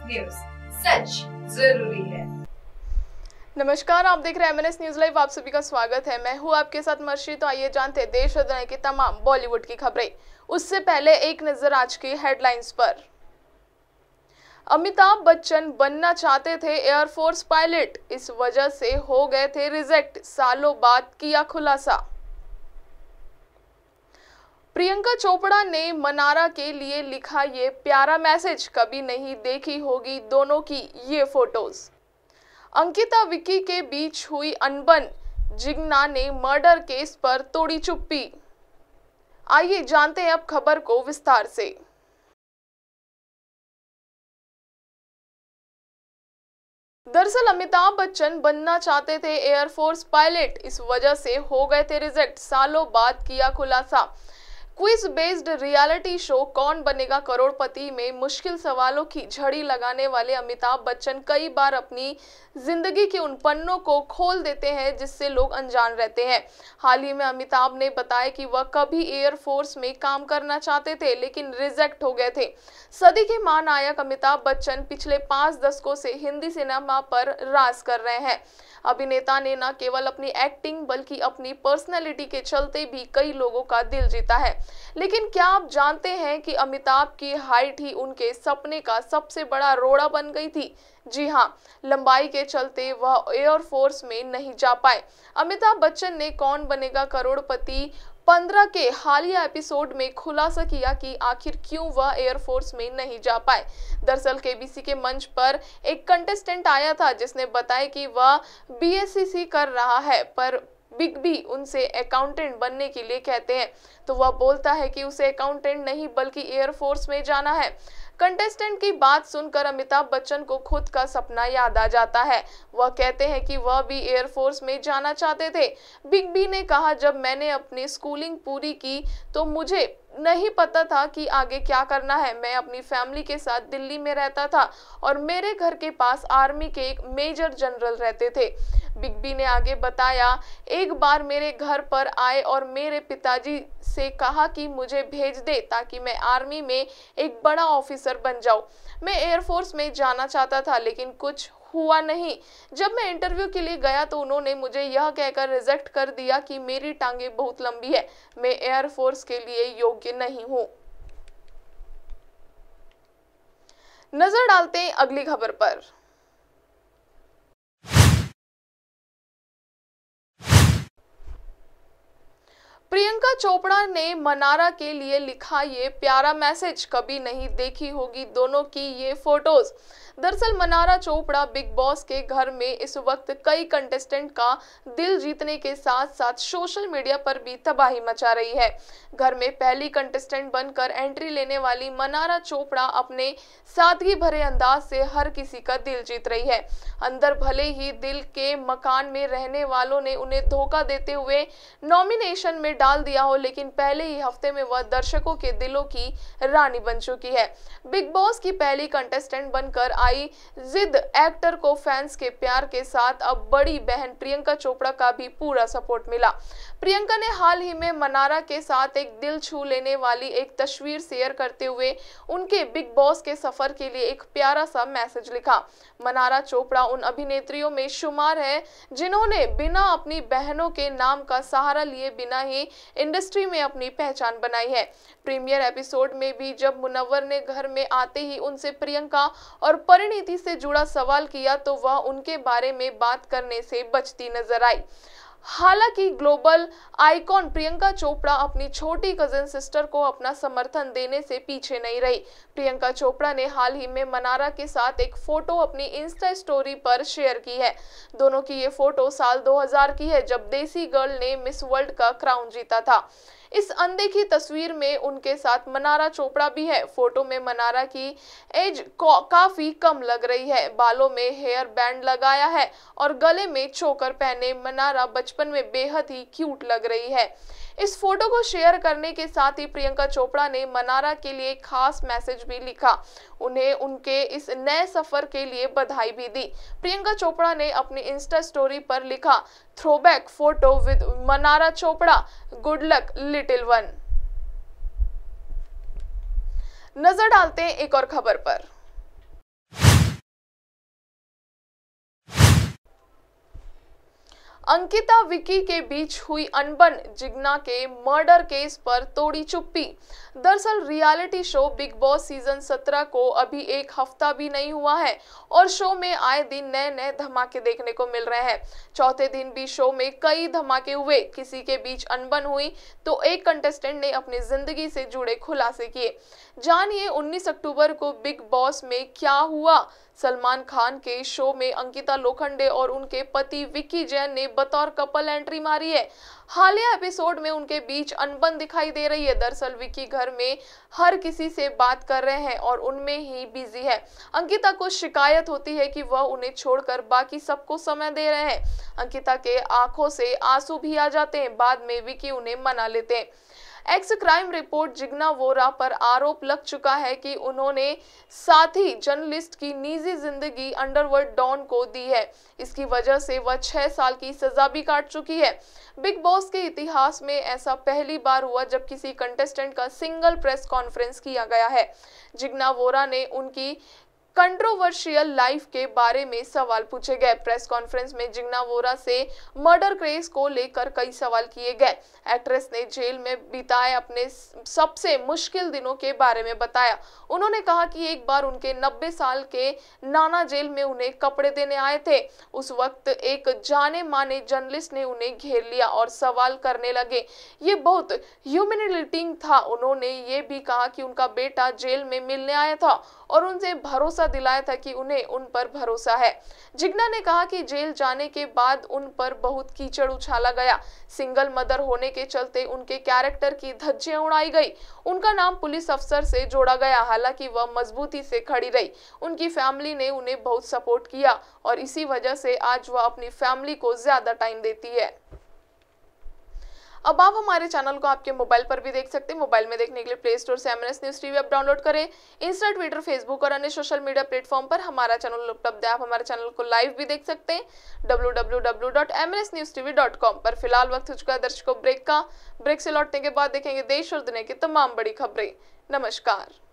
News, सच जरूरी है। नमस्कार, आप देख रहे हैं MNS न्यूज लाइव। आप सभी का स्वागत है। मैं हूं आपके साथ मर्शी। तो आइए जानते हैं देश और दुनिया की तमाम बॉलीवुड की खबरें। उससे पहले एक नजर आज की हेडलाइंस पर। अमिताभ बच्चन बनना चाहते थे एयरफोर्स पायलट, इस वजह से हो गए थे रिजेक्ट, सालों बाद किया खुलासा। प्रियंका चोपड़ा ने मनारा के लिए लिखा ये प्यारा मैसेज, कभी नहीं देखी होगी दोनों की ये फोटोज। अंकिता विक्की के बीच हुई अनबन, जिग्ना ने मर्डर केस पर तोड़ी चुप्पी। आइए जानते हैं अब खबर को विस्तार से। दरअसल अमिताभ बच्चन बनना चाहते थे एयरफोर्स पायलट, इस वजह से हो गए थे रिजेक्ट, सालों बाद किया खुलासा। क्विज बेस्ड रियलिटी शो कौन बनेगा करोड़पति में मुश्किल सवालों की झड़ी लगाने वाले अमिताभ बच्चन कई बार अपनी जिंदगी के उन पन्नों को खोल देते हैं जिससे लोग अनजान रहते हैं। हाल ही में अमिताभ ने बताया कि वह कभी एयरफोर्स में काम करना चाहते थे लेकिन रिजेक्ट हो गए थे। सदी के महानायक अमिताभ बच्चन पिछले 5 दशकों से हिंदी सिनेमा पर राज कर रहे हैं। अभिनेता ने न केवल अपनी एक्टिंग बल्कि अपनी पर्सनैलिटी के चलते भी कई लोगों का दिल जीता है। लेकिन क्या आप जानते हैं कि अमिताभ की हाइट ही उनके सपने का सबसे बड़ा रोड़ा बन गई थी? जी हाँ, लंबाई के चलते वह एयरफोर्स में नहीं जा पाए। अमिताभ बच्चन ने कौन बनेगा करोड़पति 15 के हालिया एपिसोड में खुलासा किया कि आखिर क्यों वह एयरफोर्स में नहीं जा पाए। दरअसल केबीसी के मंच पर एक कंटेस्टेंट आया था जिसने बताया कि वह BSc कर रहा है, पर बिग बी उनसे अकाउंटेंट बनने के लिए कहते हैं तो वह बोलता है कि उसे अकाउंटेंट नहीं बल्कि एयरफोर्स में जाना है। कंटेस्टेंट की बात सुनकर अमिताभ बच्चन को खुद का सपना याद आ जाता है। वह कहते हैं कि वह भी एयरफोर्स में जाना चाहते थे। बिग बी ने कहा, जब मैंने अपनी स्कूलिंग पूरी की तो मुझे नहीं पता था कि आगे क्या करना है। मैं अपनी फैमिली के साथ दिल्ली में रहता था और मेरे घर के पास आर्मी के एक मेजर जनरल रहते थे। बिग बी ने आगे बताया, एक बार मेरे घर पर आए और मेरे पिताजी से कहा कि मुझे भेज दे ताकि मैं आर्मी में एक बड़ा ऑफिसर बन जाऊं। मैं एयरफोर्स में जाना चाहता था लेकिन कुछ हुआ नहीं। जब मैं इंटरव्यू के लिए गया तो उन्होंने मुझे यह कहकर रिजेक्ट कर दिया कि मेरी टांगे बहुत लंबी है, मैं एयरफोर्स के लिए योग्य नहीं हूं। नजर डालते हैं अगली खबर पर। प्रियंका चोपड़ा ने मनारा के लिए लिखा ये प्यारा मैसेज, कभी नहीं देखी होगी दोनों की ये फोटोज। दरअसल मनारा चोपड़ा बिग बॉस के घर में इस वक्त कई कंटेस्टेंट का दिल जीतने के साथ साथ सोशल मीडिया पर भी तबाही मचा रही है। घर में पहली कंटेस्टेंट बनकर एंट्री लेने वाली मनारा चोपड़ा अपने सादगी भरे अंदाज से हर किसी का दिल जीत रही है। अंदर भले ही दिल के मकान में रहने वालों ने उन्हें धोखा देते हुए नॉमिनेशन में डाल दिया हो, लेकिन पहले ही हफ्ते में वह दर्शकों के दिलों की रानी बन चुकी है। बिग बॉस की पहली कंटेस्टेंट बनकर आई जिद एक्टर को फैंस के प्यार के साथ अब बड़ी बहन प्रियंका चोपड़ा का भी पूरा सपोर्ट मिला। प्रियंका ने हाल ही में मनारा के साथ एक दिल छू लेने वाली एक तस्वीर शेयर करते हुए उनके बिग बॉस के सफर के लिए एक प्यारा सा मैसेज लिखा। मनारा चोपड़ा उन अभिनेत्रियों में शुमार है जिन्होंने बिना अपनी बहनों के नाम का सहारा लिए बिना ही इंडस्ट्री में अपनी पहचान बनाई है। प्रीमियर एपिसोड में भी जब मुनव्वर ने घर में आते ही उनसे प्रियंका और परिणीति से जुड़ा सवाल किया तो वह उनके बारे में बात करने से बचती नजर आई। हालांकि ग्लोबल आइकॉन प्रियंका चोपड़ा अपनी छोटी कजिन सिस्टर को अपना समर्थन देने से पीछे नहीं रही। प्रियंका चोपड़ा ने हाल ही में मनारा के साथ एक फोटो अपनी इंस्टा स्टोरी पर शेयर की है। दोनों की ये फोटो साल 2000 की है जब देसी गर्ल ने मिस वर्ल्ड का क्राउन जीता था। इस अनदेखी तस्वीर में उनके साथ मनारा चोपड़ा भी है। फोटो में मनारा की एज काफी कम लग रही है। बालों में हेयर बैंड लगाया है और गले में चोकर पहने मनारा बचपन में बेहद ही क्यूट लग रही है। इस फोटो को शेयर करने के साथ ही प्रियंका चोपड़ा ने मनारा के लिए खास मैसेज भी लिखा। उन्हें उनके इस नए सफर के लिए बधाई भी दी। प्रियंका चोपड़ा ने अपनी इंस्टा स्टोरी पर लिखा, throwback photo with Mannara Chopra, good luck little one. नजर डालते हैं एक और खबर पर। अंकिता विकी के बीच हुई अनबन, जिग्ना के मर्डर केस पर तोड़ी चुप्पी। दरअसल reality show big boss season 17 को अभी एक हफ्ता भी नहीं हुआ है और शो में आए दिन नए नए धमाके देखने को मिल रहे हैं। चौथे दिन भी शो में कई धमाके हुए, किसी के बीच अनबन हुई तो एक कंटेस्टेंट ने अपनी जिंदगी से जुड़े खुलासे किए। जानिए 19 अक्टूबर को बिग बॉस में क्या हुआ। सलमान खान के शो में अंकिता लोखंडे और उनके पति विकी जैन ने बतौर कपल एंट्री मारी है। हालिया एपिसोड में उनके बीच अनबन दिखाई दे रही है। दरअसल विकी घर में हर किसी से बात कर रहे हैं और उनमें ही बिजी है। अंकिता को शिकायत होती है कि वह उन्हें छोड़कर बाकी सबको समय दे रहे हैं। अंकिता के आंखों से आंसू भी आ जाते हैं। बाद में विकी उन्हें मना लेते हैं। X crime report Jigna Vora पर आरोप लग चुका है कि उन्होंने साथी जर्नलिस्ट की निजी जिंदगी अंडरवर्ल्ड डॉन को दी है। इसकी वजह से वह 6 साल की सजा भी काट चुकी है। बिग बॉस के इतिहास में ऐसा पहली बार हुआ जब किसी कंटेस्टेंट का सिंगल प्रेस कॉन्फ्रेंस किया गया है। जिग्ना वोरा ने उनकी कंट्रोवर्शियल लाइफ के बारे में सवाल पूछे गए। प्रेस कॉन्फ्रेंस में जिग्ना वोरा से मर्डर केस को लेकर कई सवाल किए गए। एक्ट्रेस ने जेल में बिताए अपने सबसे मुश्किल दिनों के बारे में बताया। उन्होंने कहा कि एक बार उनके 90 साल के नाना जेल में उन्हें कपड़े देने आए थे। उस वक्त एक जाने माने जर्नलिस्ट ने उन्हें घेर लिया और सवाल करने लगे। ये बहुत ह्यूमिलेटिंग था। उन्होंने ये भी कहा कि उनका बेटा जेल में मिलने आया था और उनसे भरोसा दिलाया था कि उन्हें उन पर भरोसा है। जिग्ना ने कहा कि जेल जाने के बाद उन पर बहुत कीचड़ उछाला गया। सिंगल मदर होने के चलते उनके कैरेक्टर की धज्जियां उड़ाई गई। उनका नाम पुलिस अफसर से जोड़ा गया। हालांकि वह मजबूती से खड़ी रही। उनकी फैमिली ने उन्हें बहुत सपोर्ट किया और इसी वजह से आज वह अपनी फैमिली को ज्यादा टाइम देती है। अब आप हमारे चैनल को आपके मोबाइल पर भी देख सकते हैं। मोबाइल में देखने के लिए प्ले स्टोर से MNS news TV app download करें। इंस्टा, ट्विटर, फेसबुक और अन्य सोशल मीडिया प्लेटफॉर्म पर हमारा चैनल उपलब्ध है। आप हमारे चैनल को लाइव भी देख सकते हैं www.mnsnewstv.com पर। फिलहाल वक्त हो चुका है दर्शकों ब्रेक का। ब्रेक से लौटने के बाद देखेंगे देश और दुनिया की तमाम बड़ी खबरें। नमस्कार।